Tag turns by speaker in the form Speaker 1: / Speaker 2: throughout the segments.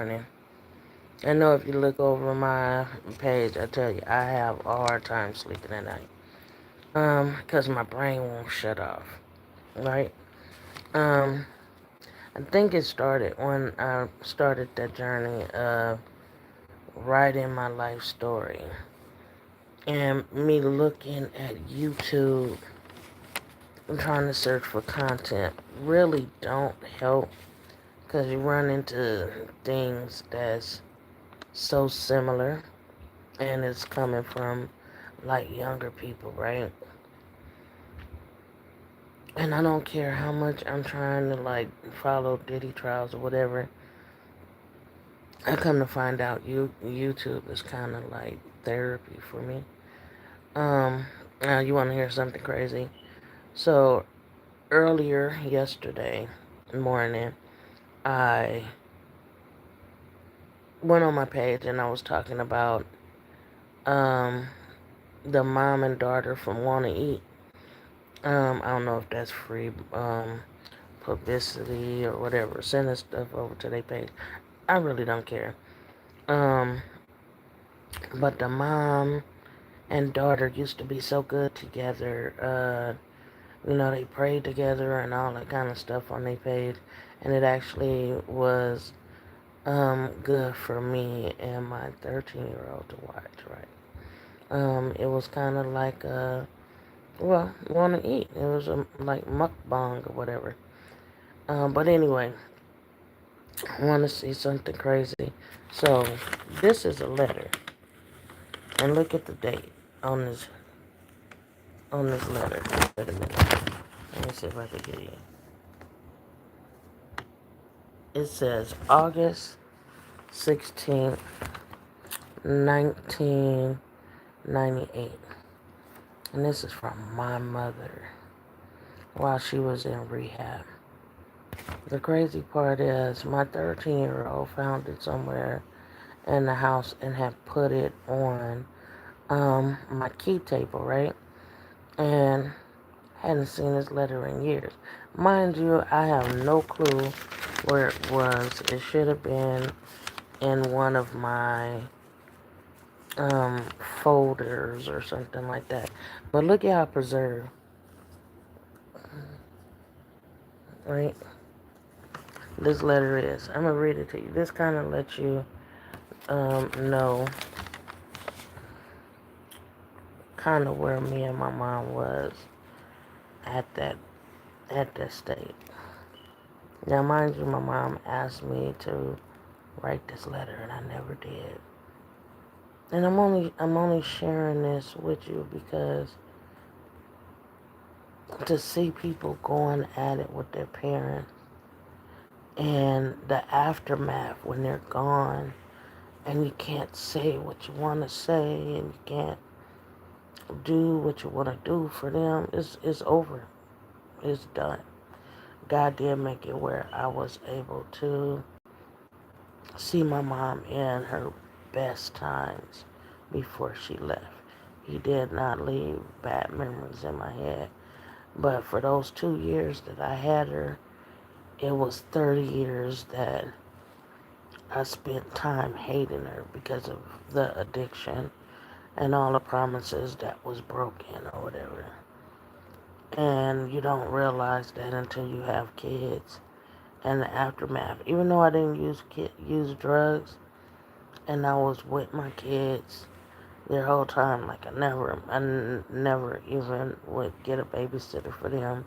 Speaker 1: morning. I know if you look over my page, I tell you, I have a hard time sleeping at night. Because my brain won't shut off, right? Um, I think it started when I started that journey of writing my life story. And me looking at YouTube and trying to search for content really don't help because you run into things that's so similar and it's coming from like younger people, right? And I don't care how much I'm trying to like follow Diddy trials or whatever. I come to find out YouTube is kind of like therapy for me. Um, Now you want to hear something crazy? So earlier yesterday morning, I went on my page and I was talking about um the mom and daughter from Wanna Eat. I don't know if that's free publicity or whatever. Sending stuff over to their page. I really don't care. Um, but the mom and daughter used to be so good together. They prayed together and all that kind of stuff on their page, and it actually was good for me and my 13-year-old to watch. Right. It was kind of like want to eat. It was like mukbang or whatever. But anyway, I want to see something crazy. So this is a letter, and look at the date on this letter. Wait a minute. Let me see if I can get you. It says August 16th, 1998, and this is from my mother while she was in rehab. The crazy part is my 13-year-old found it somewhere in the house and had put it on my key table, right? And hadn't seen this letter in years. Mind you, I have no clue where it was. It should have been in one of my folders or something like that. But look at how preserved, right? This letter is. I'm gonna read it to you. This kind of lets you know kind of where me and my mom was at that state. Now, mind you, my mom asked me to write this letter, and I never did. And I'm only sharing this with you because to see people going at it with their parents and the aftermath when they're gone and you can't say what you want to say and you can't do what you want to do for them, it's over. It's done. God did make it where I was able to see my mom in her best times before she left. He did not leave bad memories in my head. But for those 2 years that I had her, it was 30 years that I spent time hating her because of the addiction and all the promises that was broken or whatever. And you don't realize that until you have kids and the aftermath. Even though I didn't use drugs and I was with my kids their whole time, like I never even would get a babysitter for them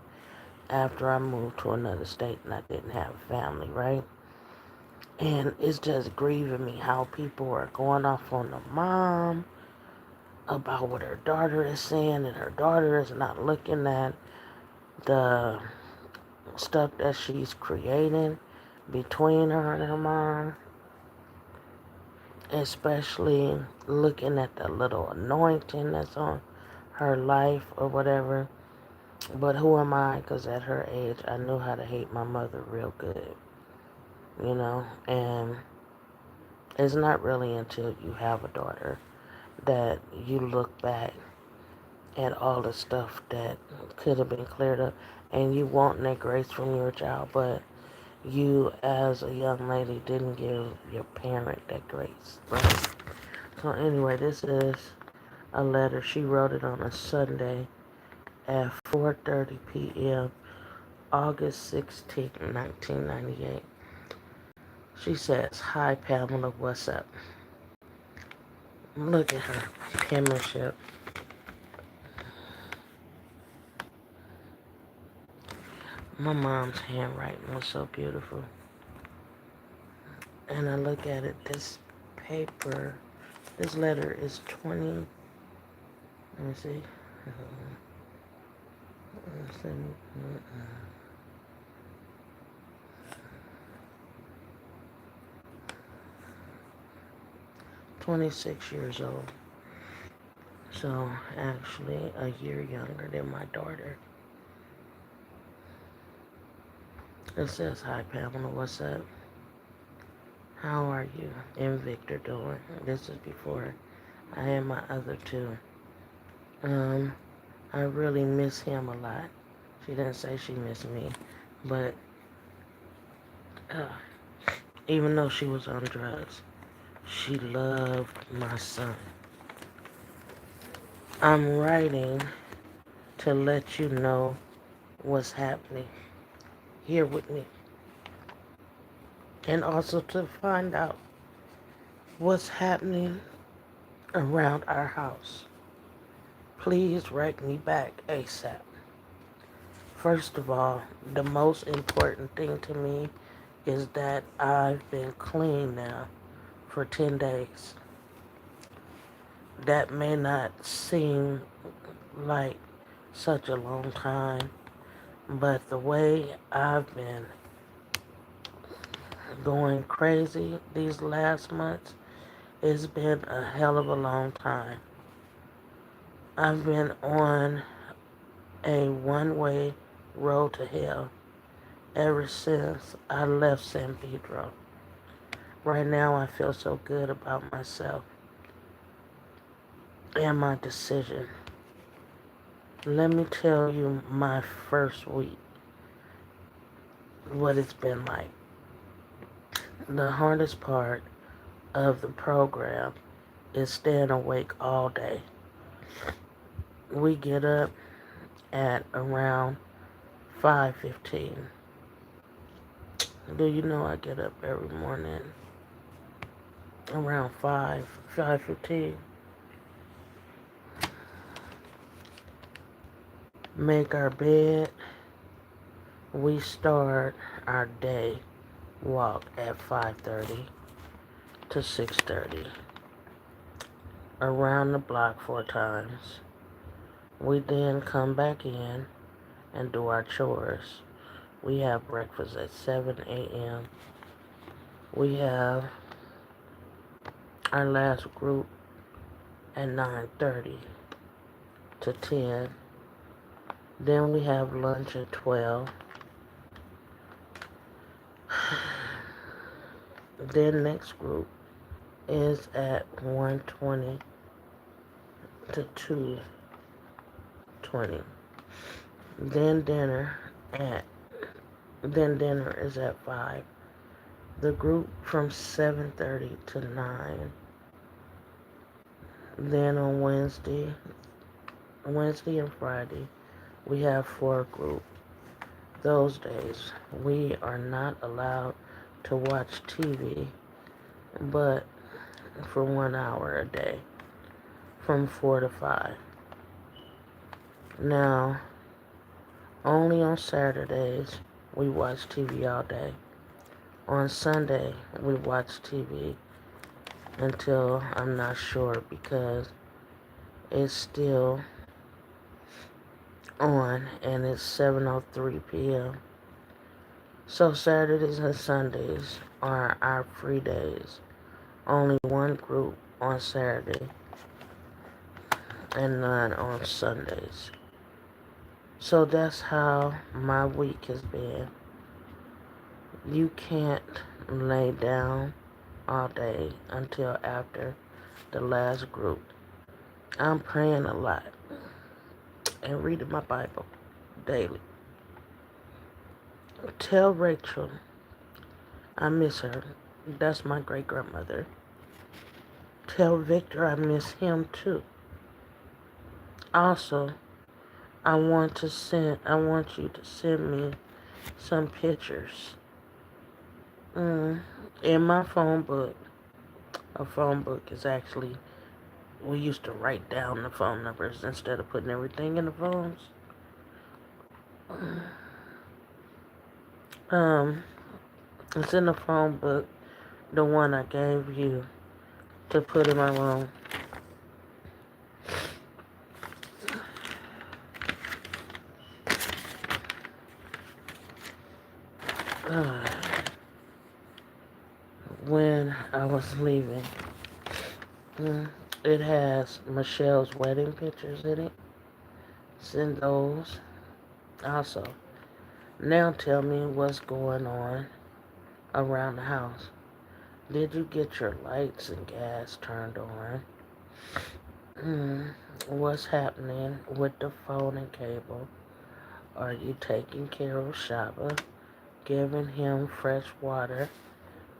Speaker 1: after I moved to another state and I didn't have a family, right? And it's just grieving me how people are going off on the mom about what her daughter is saying, and her daughter is not looking at the stuff that she's creating between her and her mom, especially looking at the little anointing that's on her life or whatever. But who am I? Because at her age, I knew how to hate my mother real good, and it's not really until you have a daughter that you look back at all the stuff that could have been cleared up and you want that grace from your child, but you as a young lady didn't give your parent that grace, right? So anyway, this is a letter. She wrote it on a Sunday at 4:30 p.m. August 16th, 1998. She says, "Hi Pamela, what's up?" Look at her penmanship. My mom's handwriting was so beautiful. And I look at it, this paper, this letter is 20, let me see. 26 years old. So actually a year younger than my daughter. It says, "Hi Pamela, what's up? How are you and Victor doing?" This is before I had my other two. I really miss him a lot. She didn't say she missed me, but uh, even though she was on drugs, she loved my son. I'm writing to let you know what's happening here with me, and also to find out what's happening around our house. Please write me back ASAP. First of all, the most important thing to me is that I've been clean now for 10 days. That may not seem like such a long time, but the way I've been going crazy these last months, it's been a hell of a long time. I've been on a one-way road to hell ever since I left San Pedro. Right now I feel so good about myself and my decision. Let me tell you my first week, what it's been like. The hardest part of the program is staying awake all day. We get up at around 5:15. Do you know I get up every morning around 5:15? Make our bed. We start our day walk at 5:30 to 6:30. Around the block 4 times. We then come back in and do our chores. We have breakfast at 7 a.m. We have our last group at 9:30 to 10. Then we have lunch at 12. Then next group is at 1:20 to 2:20. Then dinner is at 5. The group from 7:30 to 9. Then on Wednesday and Friday, we have 4 group. Those days, we are not allowed to watch TV, but for 1 hour a day, from 4 to 5. Now, only on Saturdays, we watch TV all day. On Sunday, we watch TV until I'm not sure, because it's still on and it's 7:03 p.m. So Saturdays and Sundays are our free days. Only one group on Saturday and none on Sundays. So that's how my week has been. You can't lay down all day until after the last group. I'm praying a lot and reading my Bible daily. Tell Rachel I miss her. That's my great grandmother. Tell Victor I miss him too. Also, I want you to send me some pictures. In my phone book, a phone book is actually, we used to write down the phone numbers instead of putting everything in the phones. Um, it's in the phone book, the one I gave you to put in my room. When I was leaving, it has Michelle's wedding pictures in it. Send those. Also, now tell me what's going on around the house. Did you get your lights and gas turned on? What's happening with the phone and cable? Are you taking care of Shaba, giving him fresh water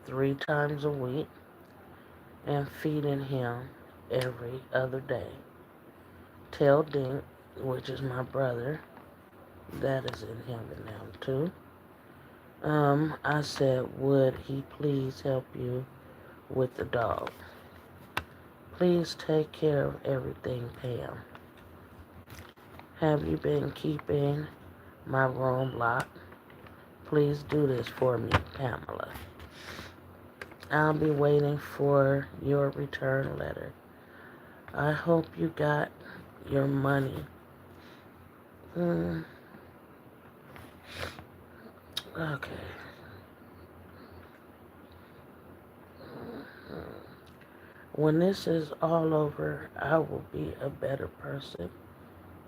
Speaker 1: 3 times a week, and feeding him every other day? Tell Dink, which is my brother, that is in heaven now too. I said, would he please help you with the dog? Please take care of everything, Pam. Have you been keeping my room locked? Please do this for me, Pamela. I'll be waiting for your return letter. I hope you got your money. Okay. When this is all over, I will be a better person.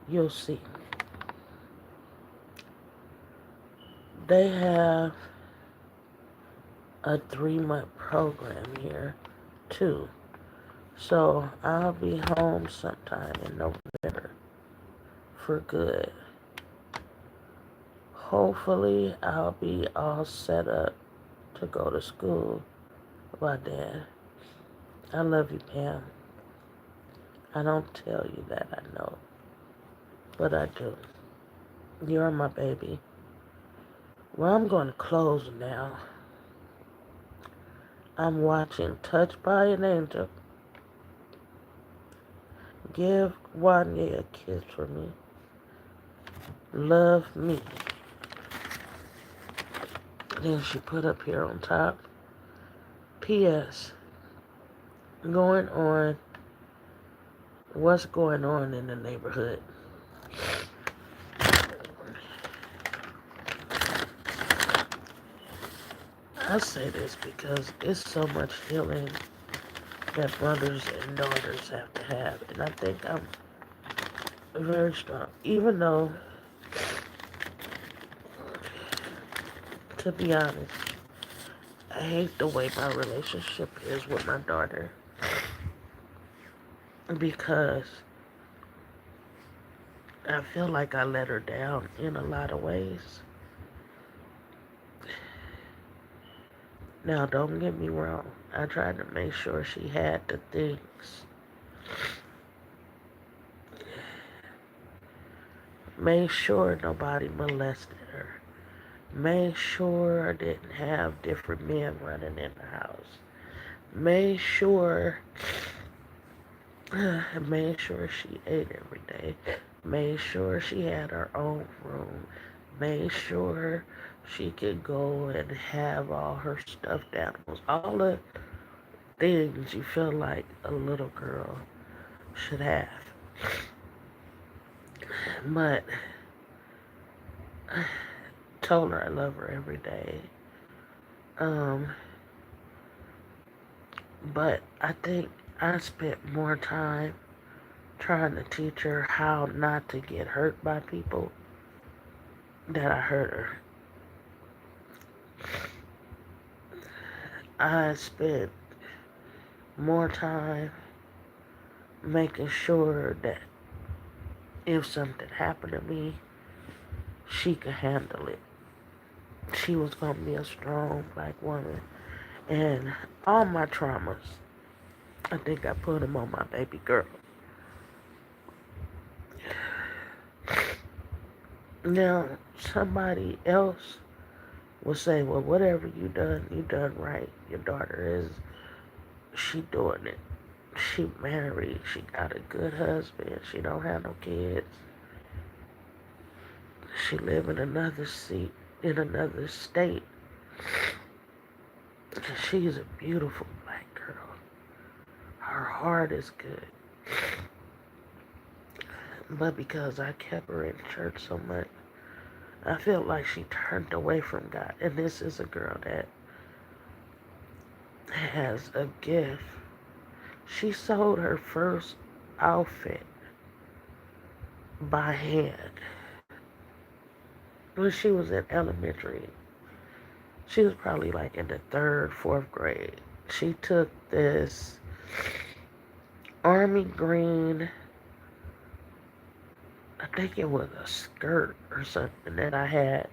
Speaker 1: You'll see. They have a 3-month program here, too. So I'll be home sometime in November for good. Hopefully I'll be all set up to go to school by then. I love you, Pam. I don't tell you that, I know. But I do. You're my baby. Well, I'm going to close now. I'm watching Touched by an Angel. Give Wanya a kiss for me. Love me. Then she put up here on top. P.S. What's going on in the neighborhood? I say this because it's so much healing that brothers and daughters have to have. And I think I'm very strong. Even though, to be honest, I hate the way my relationship is with my daughter. Because I feel like I let her down in a lot of ways. Now, don't get me wrong. I tried to make sure she had the things. Make sure nobody molested her. Make sure I didn't have different men running in the house. Make sure she ate every day. Made sure she had her own room. Made sure she could go and have all her stuffed animals. All the things you feel like a little girl should have. But I told her I love her every day. But I think I spent more time trying to teach her how not to get hurt by people than I hurt her. I spent more time making sure that if something happened to me, she could handle it. she was going to be a strong black woman. And all my traumas, I think I put them on my baby girl. Now, somebody else will say, well, whatever you done right. Your daughter she doing it. She married. She got a good husband. She don't have no kids. She live in another seat, in another state. She's a beautiful black girl. Her heart is good. But because I kept her in church so much, I felt like she turned away from God. And this is a girl that has a gift. She sold her first outfit by hand when she was in elementary. She was probably like in the 3rd, 4th grade. She took this army green, I think it was a skirt or something that I had,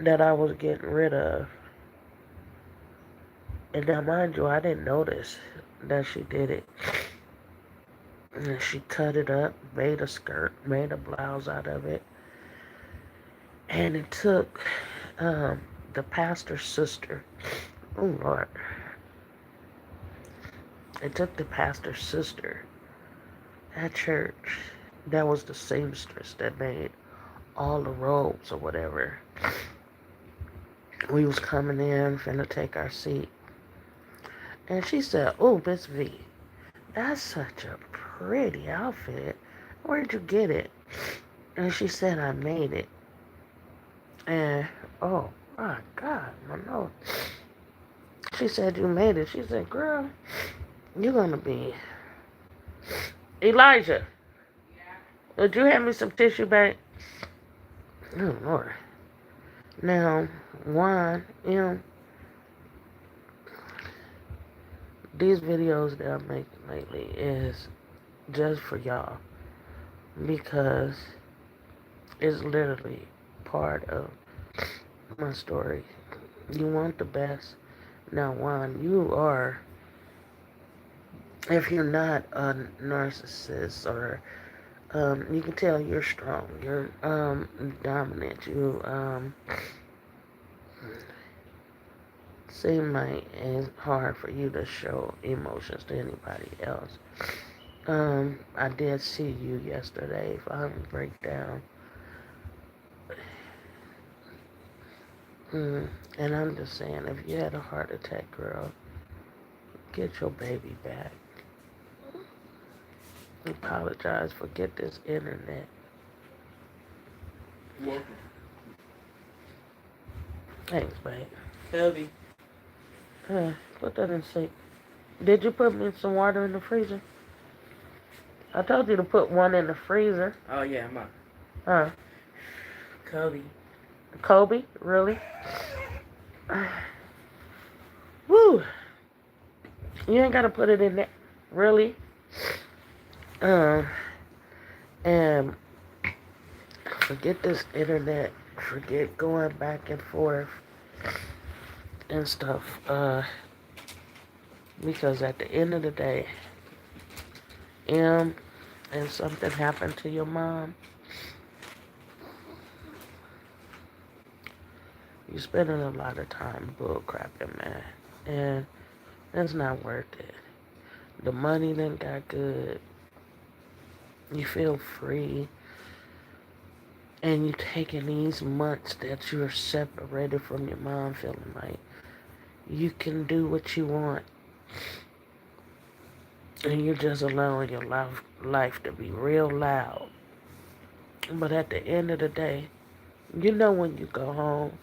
Speaker 1: that I was getting rid of. And now, mind you, I didn't notice that she did it. And she cut it up, made a skirt, made a blouse out of it. And it took the pastor's sister. Oh, Lord. It took the pastor's sister at church. That was the seamstress that made all the robes or whatever. We was coming in, finna take our seat. And she said, oh, Miss V, that's such a pretty outfit. Where'd you get it? And she said, I made it. And, oh, my God, my nose. She said, you made it. She said, girl, you're going to be... Elijah, would you hand me some tissue back? Oh, Lord. Now, one, these videos that I'm making lately is just for y'all. Because it's literally part of my story. You want the best. Now, one, you are, if you're not a narcissist or you can tell you're strong, you're dominant, you seem like it's hard for you to show emotions to anybody else. I did see you yesterday finally break down. And I'm just saying, if you had a heart attack, girl, get your baby back. Apologize, forget this internet.
Speaker 2: Welcome.
Speaker 1: Thanks, babe.
Speaker 2: Heavy.
Speaker 1: Put that in sink. Did you put me some water in the freezer? I told you to put one in the freezer.
Speaker 2: Oh, yeah, I'm up.
Speaker 1: Huh?
Speaker 2: Kobe.
Speaker 1: Kobe? Really? Woo! You ain't gotta put it in there. Really? And forget this internet. Forget going back and forth and stuff. Because at the end of the day, and something happened to your mom, you're spending a lot of time bullcrapping, man. And it's not worth it. The money done got good. You feel free. And you taking these months that you're separated from your mom, feeling like you can do what you want. And you're just allowing your life to be real loud. But at the end of the day, you know when you go home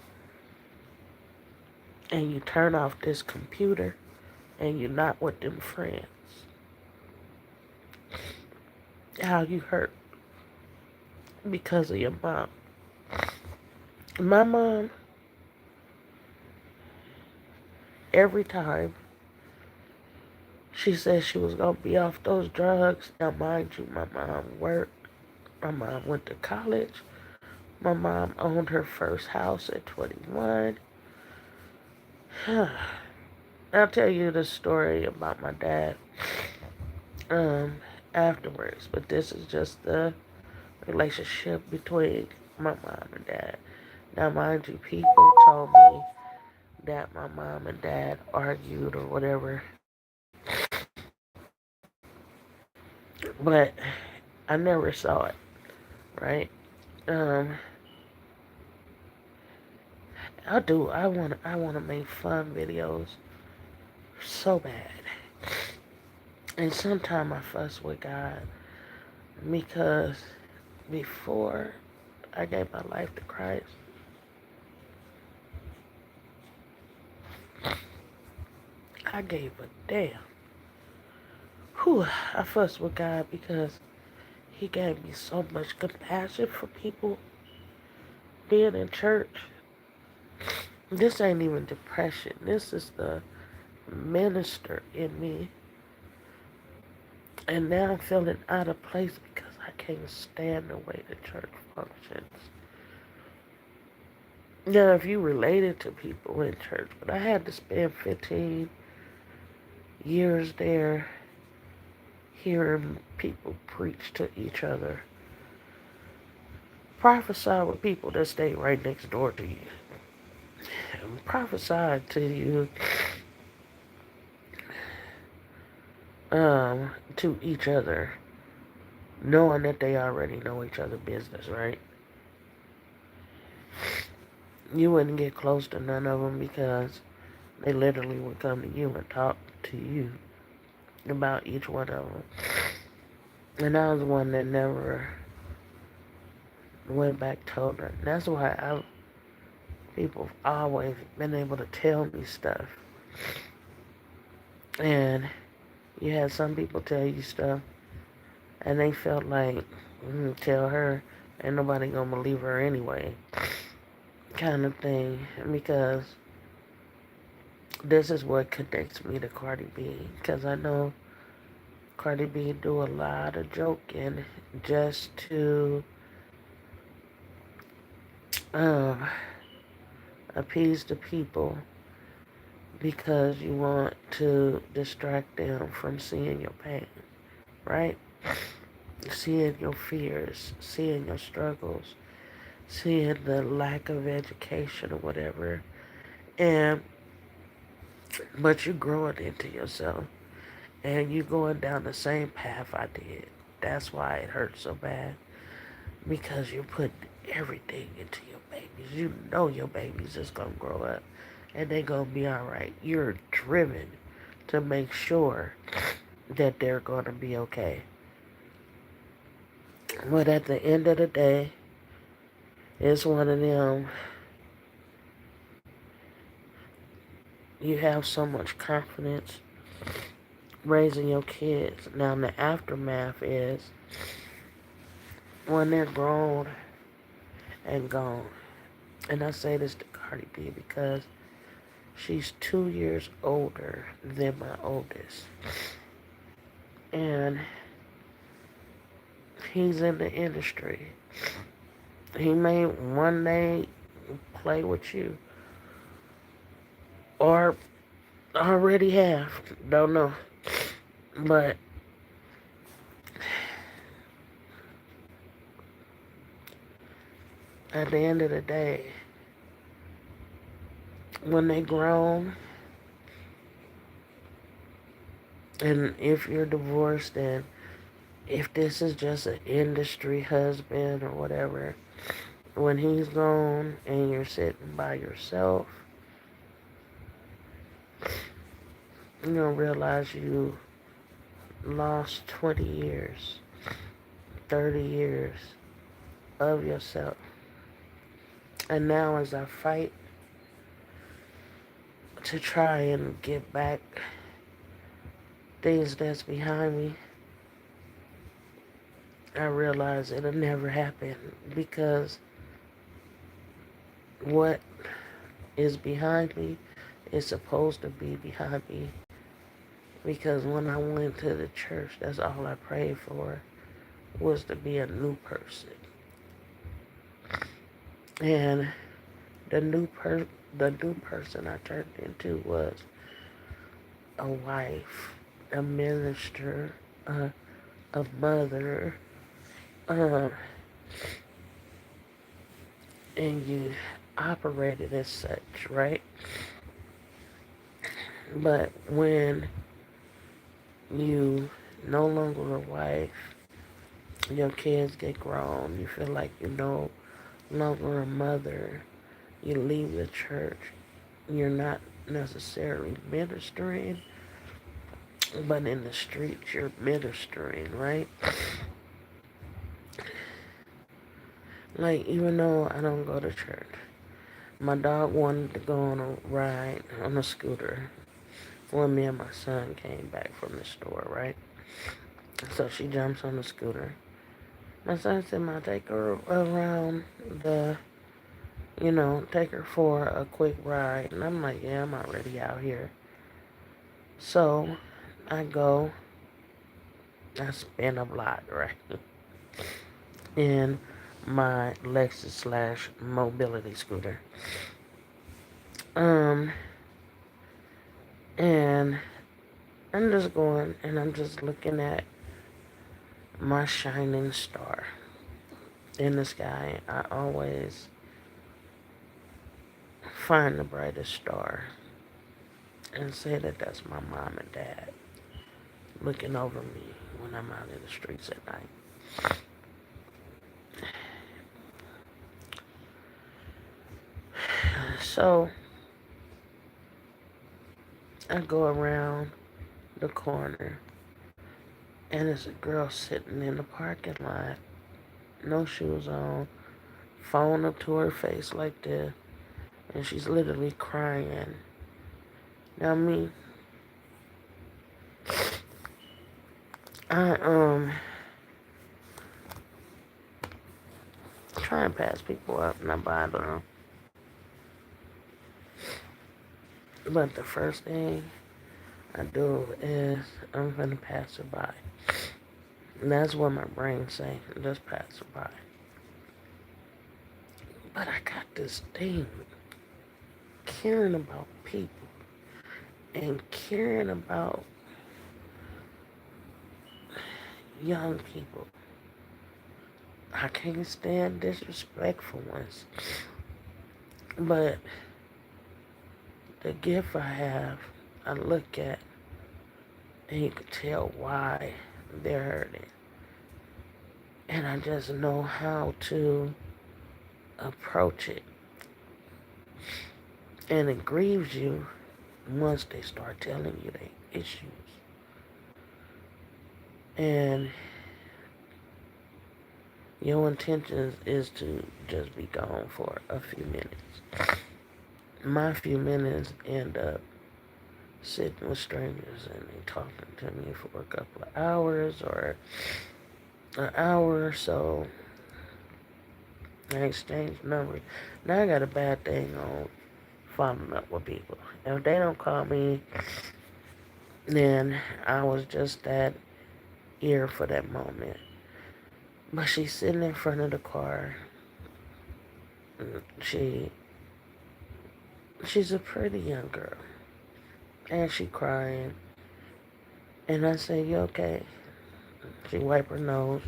Speaker 1: and you turn off this computer and you're not with them friends, how you hurt because of your mom. My mom, every time she said she was going to be off those drugs, now mind you, my mom worked, my mom went to college, My mom owned her first house at 21. I'll tell you the story about my dad um, afterwards, but this is just the relationship between my mom and dad. Now, mind you, people told me that my mom and dad argued or whatever, but I never saw it, right? Um, I wanna make fun videos so bad. And sometimes I fuss with God because before I gave my life to Christ, I gave a damn. Whew, I fuss with God because He gave me so much compassion for people being in church. This ain't even depression. This is the minister in me. And now I'm feeling out of place because I can't stand the way the church functions. Now, if you related to people in church, but I had to spend 15 years there hearing people preach to each other. Prophesy with people that stay right next door to you. And prophesy to you to each other, knowing that they already know each other's business, right? You wouldn't get close to none of them because they literally would come to you and talk to you about each one of them. And I was one that never went back told her. That's why people have always been able to tell me stuff. And you had some people tell you stuff and they felt like, tell her, ain't nobody gonna believe her anyway, kind of thing. Because this is what connects me to Cardi B. Because I know Cardi B do a lot of joking just to appease the people because you want to distract them from seeing your pain, right? Seeing your fears, seeing your struggles, seeing the lack of education or whatever. But you're growing into yourself and you're going down the same path I did. That's why it hurts so bad. Because you're putting everything into your babies. You know your babies is going to grow up and they're going to be all right. You're driven to make sure that they're going to be okay. But at the end of the day, it's one of them. You have so much confidence raising your kids. Now, the aftermath is when they're grown and gone. And I say this to Cardi B because she's 2 years older than my oldest. And he's in the industry. He may one day play with you. Or already have. Don't know. But at the end of the day, when they grown, and if you're divorced, and if this is just an industry husband or whatever, when he's gone and you're sitting by yourself, you're going to realize you lost 20 years, 30 years of yourself. And now as I fight to try and get back things that's behind me, I realize it'll never happen because what is behind me is supposed to be behind me. Because when I went to the church, that's all I prayed for, was to be a new person. And the new person I turned into was a wife, a minister, a mother, uh, and you operated as such, right? But when you no longer a wife, your kids get grown, you feel like you're no longer a mother, you leave the church, you're not necessarily ministering, but in the streets you're ministering, right? Like, even though I don't go to church, my dog wanted to go on a ride on a scooter when me and my son came back from the store, right? So she jumps on the scooter. My son said, "Ma, take her around take her for a quick ride." And I'm like, "Yeah, I'm already out here." So I go, I spin a block, right? In my Lexus slash mobility scooter. Um, and I'm just going and I'm just looking at my shining star in the sky. I always find the brightest star and say that that's my mom and dad looking over me when I'm out in the streets at night. So I go around the corner and there's a girl sitting in the parking lot, no shoes on, phone up to her face like this, and she's literally crying. Now me, I try and pass people up, not bother them. But the first thing I do is I'm gonna pass her by. And that's what my brain say, just pass her by. But I got this thing, caring about people and caring about young people. I can't stand disrespectful ones. But the gift I have, I look at and you can tell why they're hurting. And I just know how to approach it. And it grieves you once they start telling you their issues. And your intention is to just be gone for a few minutes. My few minutes end up sitting with strangers and they talking to me for a couple of hours or an hour or so. I exchange numbers. Now I got a bad thing on following up with people. If they don't call me, then I was just that ear for that moment. But she's sitting in front of the car. She's a pretty young girl. And she crying. And I say, "You okay?" She wipe her nose,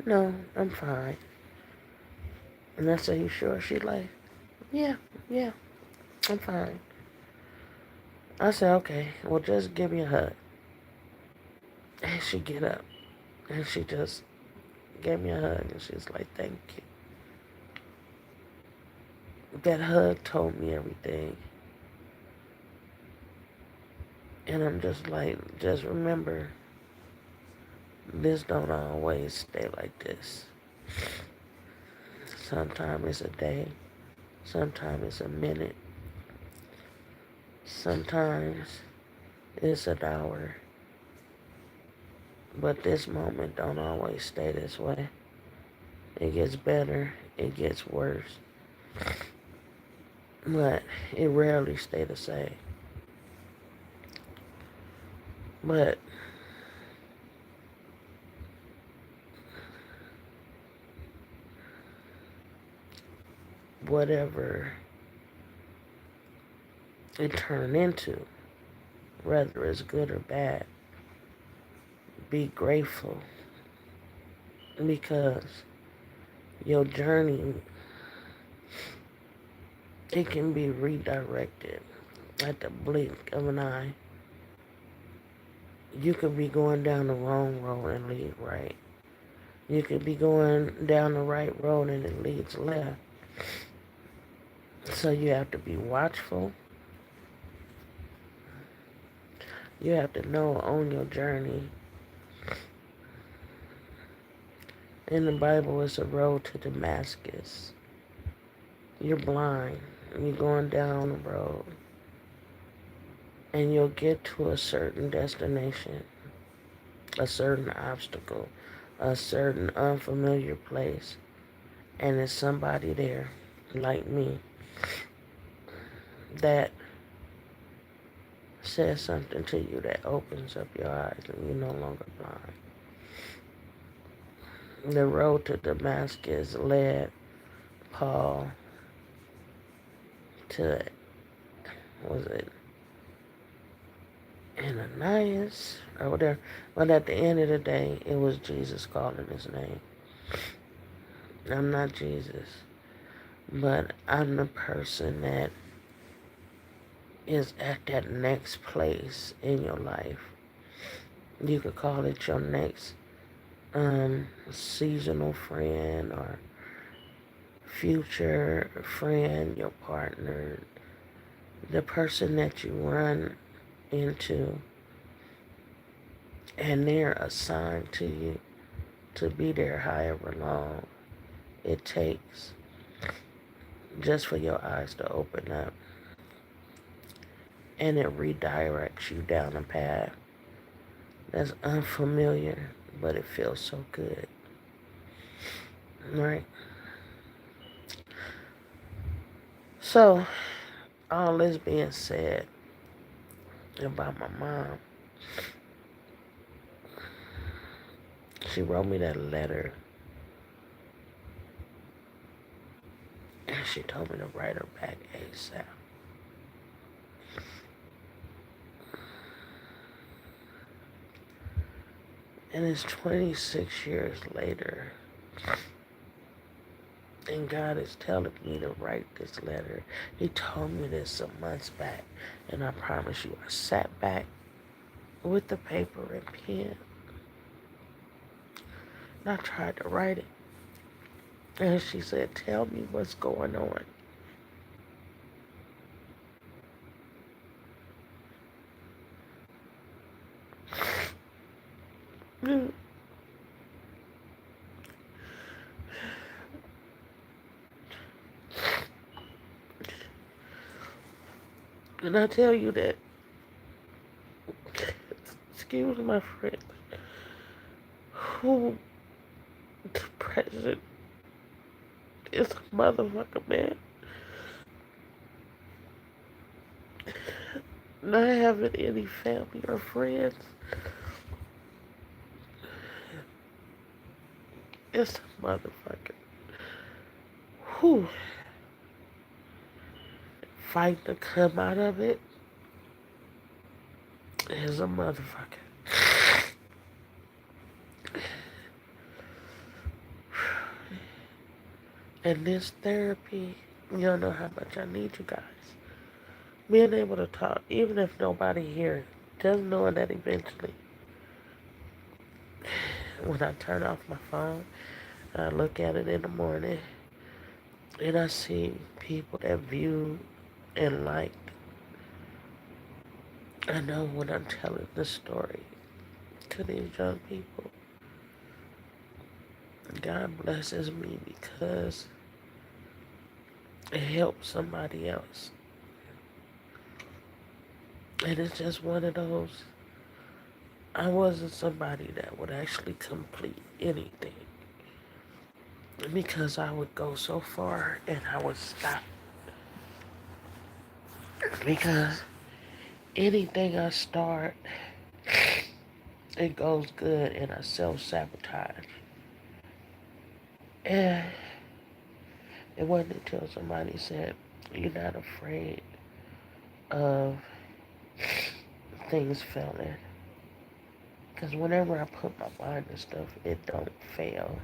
Speaker 1: "No, I'm fine." And I say, "You sure?" She like, yeah, I'm fine." I say, "Okay, well, just give me a hug." And she get up. And she just gave me a hug. And she's like, "Thank you." That hug told me everything. And I'm just like, just remember, this don't always stay like this. Sometimes it's a day. Sometimes it's a minute. Sometimes it's an hour. But this moment don't always stay this way. It gets better. It gets worse. But it rarely stay the same. But whatever it turned into, whether it's good or bad. Be grateful, because your journey, it can be redirected at the blink of an eye. You could be going down the wrong road and lead right. You could be going down the right road and it leads left. So you have to be watchful. You have to know on your journey. In the Bible, it's a road to Damascus. You're blind. You're going down the road. And you'll get to a certain destination, a certain obstacle, a certain unfamiliar place. And there's somebody there, like me, that says something to you that opens up your eyes and you're no longer blind. The road to Damascus led Paul to, was it Ananias or whatever? But at the end of the day, it was Jesus calling his name. I'm not Jesus, but I'm the person that is at that next place in your life. You could call it your next seasonal friend or future friend, your partner, the person that you run into, and they're assigned to you to be there however long it takes just for your eyes to open up, and it redirects you down a path that's unfamiliar, but it feels so good, right? So, all this being said about my mom, she wrote me that letter, and she told me to write her back ASAP. And it's 26 years later, and God is telling me to write this letter. He told me this some months back, and I promise you, I sat back with the paper and pen, and I tried to write it. And she said, tell me what's going on. And I tell you that, excuse my friend, who the president is a motherfucker, man. Not having any family or friends, it's a motherfucker. Who fight to come out of it is a motherfucker. And this therapy, you don't know how much I need you guys. Being able to talk, even if nobody here, just knowing that eventually, when I turn off my phone, I look at it in the morning, and I see people that view and like. I know when I'm telling the story to these young people, God blesses me because it helps somebody else. And it's just one of those, I wasn't somebody that would actually complete anything, because I would go so far and I would stop. Because anything I start, it goes good and I self-sabotage. And It wasn't until somebody said, "You're not afraid of things failing." Because whenever I put my mind to stuff, it don't fail.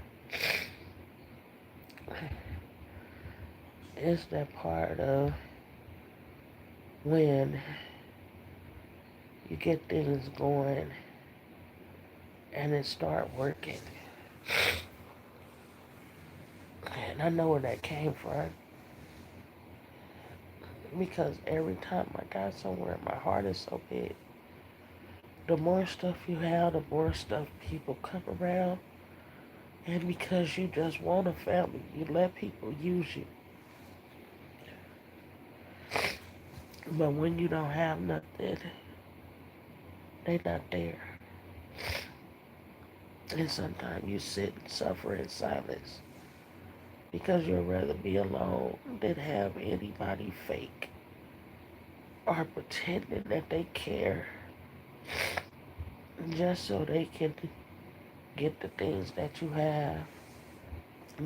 Speaker 1: It's that part of when you get things going and it start working. And I know where that came from. Because every time I got somewhere, my heart is so big. The more stuff you have, the more stuff people come around. And because you just want a family, you let people use you. But when you don't have nothing, they not there. And sometimes you sit and suffer in silence because you'd rather be alone than have anybody fake or pretending that they care just so they can get the things that you have,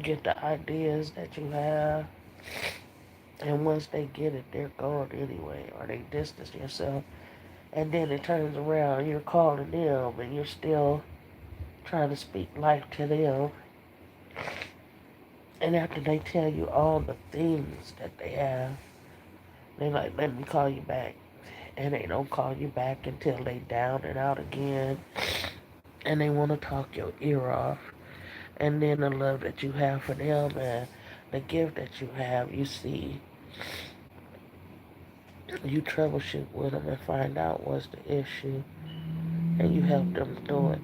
Speaker 1: get the ideas that you have. And once they get it, they're gone anyway, or they distance yourself. And then it turns around, you're calling them, and you're still trying to speak life to them. And after they tell you all the things that they have, they like, let me call you back. And they don't call you back until they down and out again. And they want to talk your ear off. And then the love that you have for them and the gift that you have, you see, you troubleshoot with them and find out what's the issue. And you help them through it.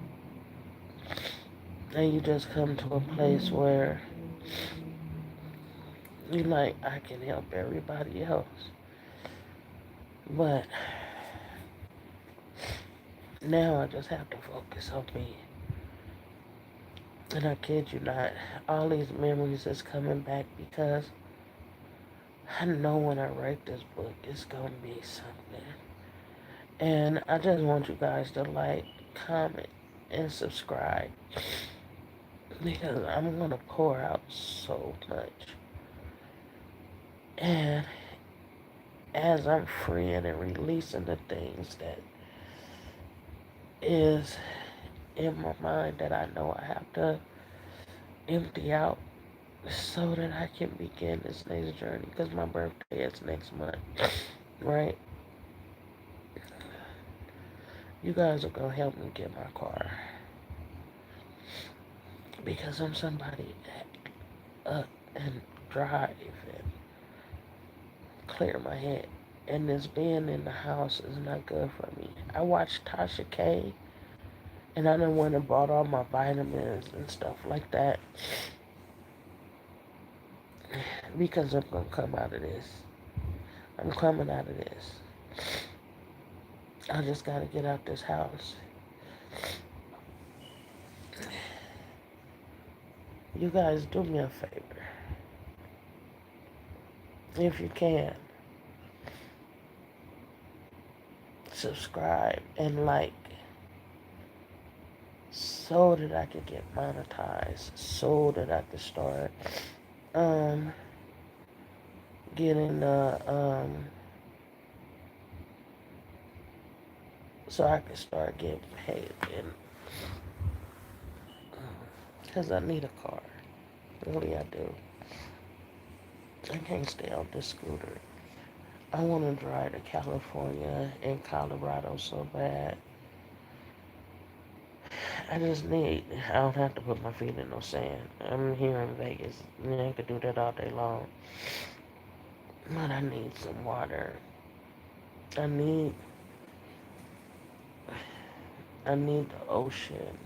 Speaker 1: And you just come to a place where you like, I can help everybody else. But now I just have to focus on me. And I kid you not, all these memories is coming back because I know when I write this book, it's going to be something. And I just want you guys to like, comment, and subscribe. Because I'm going to pour out so much. And as I'm freeing and releasing the things that is in my mind that I know I have to empty out so that I can begin this next journey. Because my birthday is next month, right? You guys are going to help me get my car. Because I'm somebody that up and drive and clear my head. And this being in the house is not good for me. I watched Tasha K. And I done went and bought all my vitamins and stuff like that. Because I'm going to come out of this. I'm coming out of this. I just got to get out this house. You guys do me a favor. If you can. Subscribe and like. So that I could get monetized. So that I could start getting so I can start getting paid, and because I need a car, really I do. I can't stay on this scooter. I want to drive to California and Colorado so bad. I don't have to put my feet in no sand. I'm here in Vegas, and I could do that all day long. But I need some water. I need the ocean.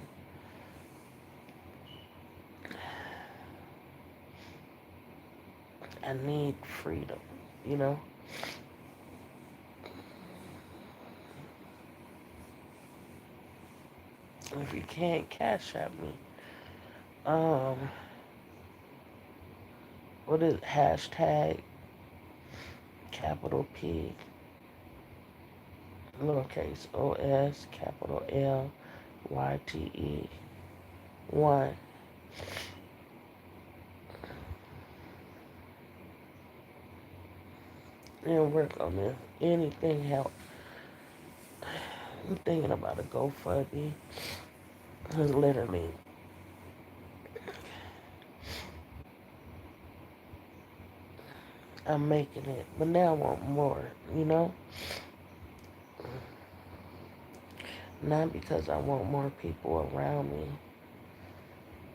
Speaker 1: I need freedom, you know? If you can't cash at me, what is it? Hashtag capital P, lowercase OS, capital LYTE 1. and work on this. Anything help. I'm thinking about a GoFundMe. Because literally, I'm making it. But now I want more, you know? Not because I want more people around me.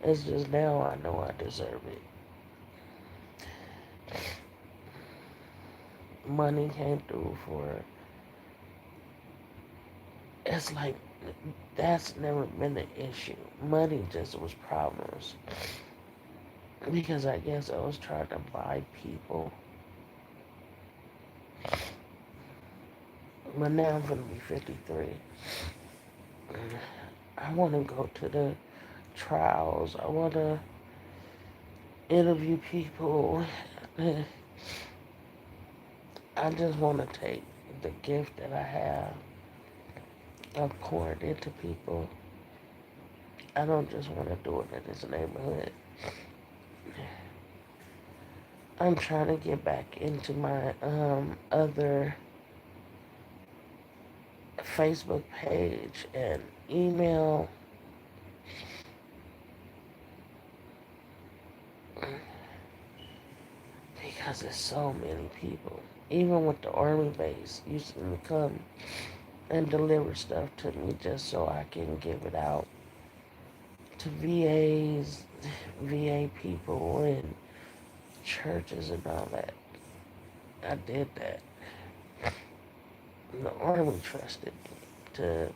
Speaker 1: It's just now I know I deserve it. Money came through for it. It's like that's never been an issue. Money just was problems. Because I guess I was trying to buy people. But now I'm going to be 53. I want to go to the trials. I want to interview people. I just want to take the gift that I have. I've poured into people. I don't just want to do it in this neighborhood. I'm trying to get back into my other Facebook page and email. Because there's so many people. Even with the army base, used to come and deliver stuff to me just so I can give it out to VAs, VA people, and churches and all that. I did that. The army trusted me to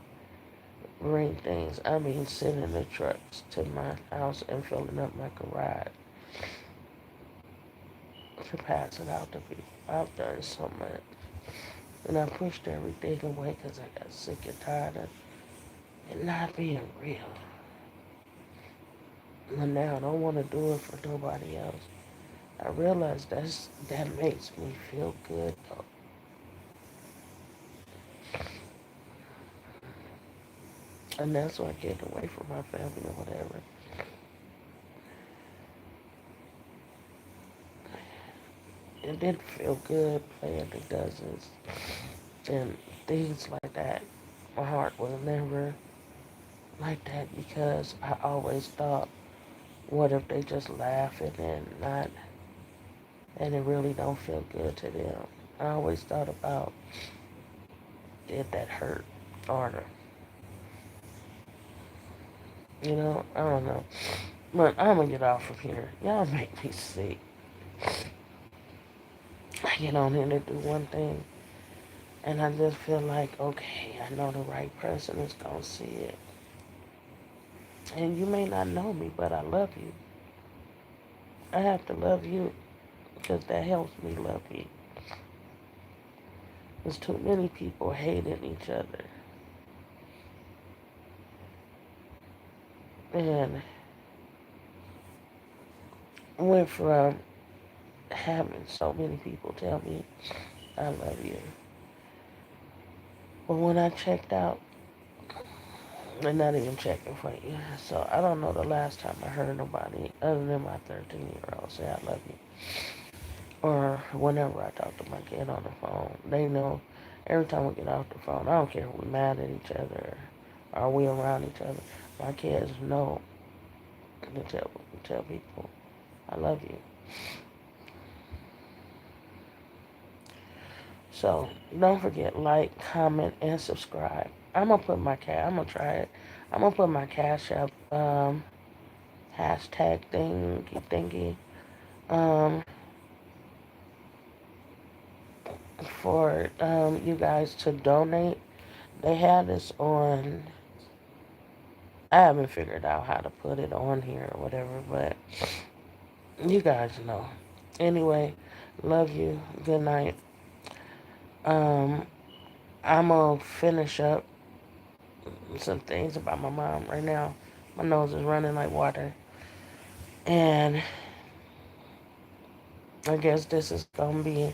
Speaker 1: bring things. I mean, sending the trucks to my house and filling up my garage to pass it out to people. I've done so much. And I pushed everything away because I got sick and tired of it not being real. And now I don't want to do it for nobody else. I realize that makes me feel good though. And that's why I get away from my family or whatever. It didn't feel good playing the dozens and things like that. My heart was never like that because I always thought, what if they just laughing and not, and it really don't feel good to them. I always thought about, did that hurt harder? You know, I don't know. But I'm gonna get off of here. Y'all make me sick. I get on here to do one thing, and I just feel like, okay, I know the right person is gonna see it. And you may not know me, but I love you. I have to love you because that helps me love you. There's too many people hating each other. And went from having so many people tell me I love you. But when I checked out, they're not even checking for you. So I don't know the last time I heard nobody other than my 13-year-old say I love you. Or whenever I talk to my kid on the phone, they know every time we get off the phone, I don't care if we're mad at each other or we around each other. My kids know to tell people I love you. So don't forget, like, comment, and subscribe. I'm gonna try it. I'm gonna put my Cash App hashtag thingy um for you guys to donate. They have this on. I haven't figured out how to put it on here or whatever, but you guys know. Anyway, love you. Good night. Um, I'm gonna finish up some things about my mom right now. My nose is running like water. And I guess this is gonna be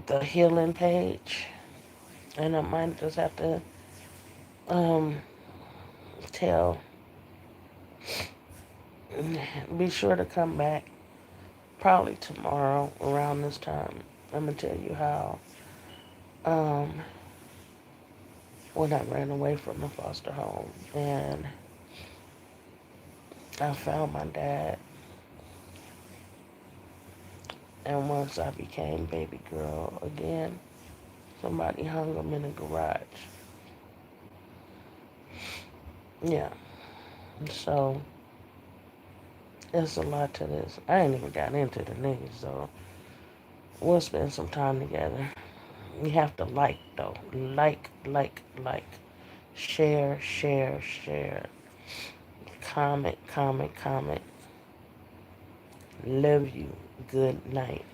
Speaker 1: the healing page. And I might just have to um tell be sure to come back probably tomorrow around this time. I'm gonna tell you how um, when I ran away from the foster home and I found my dad, and once I became baby girl again, somebody hung him in the garage. Yeah, so there's a lot to this. I ain't even got into the niggas, so we'll spend some time together. You have to like, though. Like. Share, share, share. Comment. Love you. Good night.